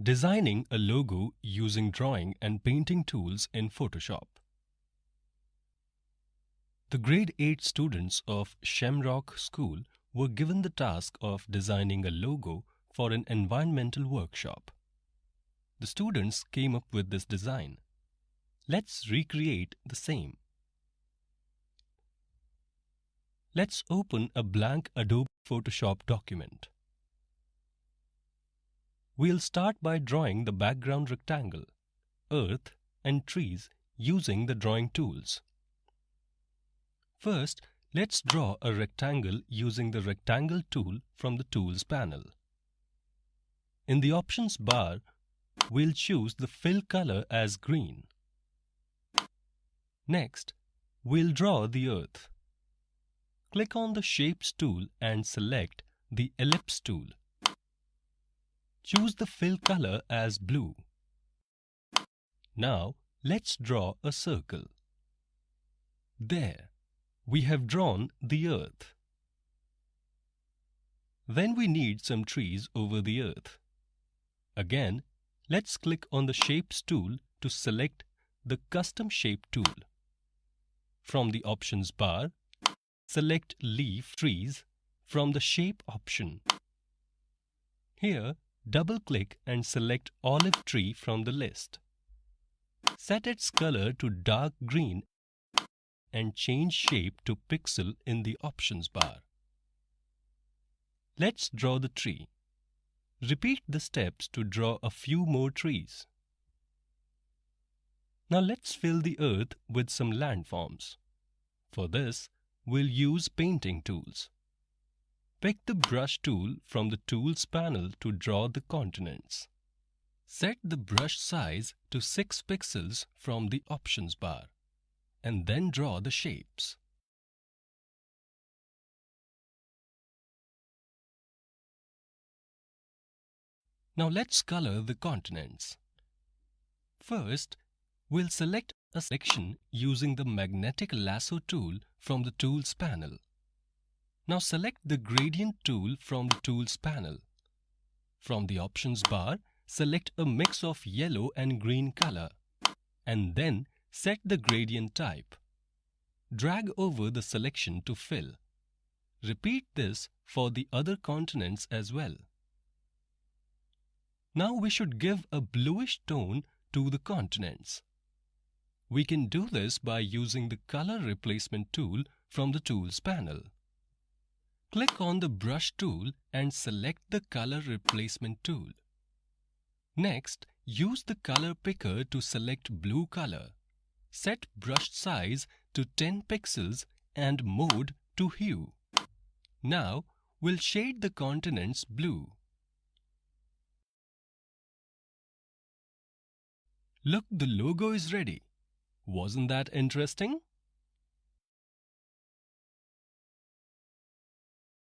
Designing a logo using drawing and painting tools in Photoshop. The grade 8 students of Shamrock School were given the task of designing a logo for an environmental workshop. The students came up with this design. Let's recreate the same. Let's open a blank Adobe Photoshop document. We'll start by drawing the background rectangle, earth, and trees using the drawing tools. First, let's draw a rectangle using the Rectangle tool from the Tools panel. In the Options bar, we'll choose the fill color as green. Next, we'll draw the earth. Click on the Shapes tool and select the Ellipse tool. Choose the fill color as blue. Now, let's draw a circle. There, we have drawn the earth. Then we need some trees over the earth. Again, let's click on the Shapes tool to select the Custom Shape tool. From the Options bar, select Leaf Trees from the Shape option. Here, double-click and select Olive Tree from the list. Set its color to dark green and change shape to pixel in the Options bar. Let's draw the tree. Repeat the steps to draw a few more trees. Now let's fill the earth with some landforms. For this, we'll use painting tools. Pick the Brush tool from the Tools panel to draw the continents. Set the brush size to 6 pixels from the Options bar, and then draw the shapes. Now let's color the continents. First, we'll select a section using the Magnetic Lasso tool from the Tools panel. Now select the Gradient tool from the Tools panel. From the Options bar, select a mix of yellow and green color, and then set the gradient type. Drag over the selection to fill. Repeat this for the other continents as well. Now we should give a bluish tone to the continents. We can do this by using the Color Replacement tool from the Tools panel. Click on the Brush tool and select the Color Replacement tool. Next, use the color picker to select blue color. Set brush size to 10 pixels and mode to hue. Now, we'll shade the continents blue. Look, the logo is ready. Wasn't that interesting?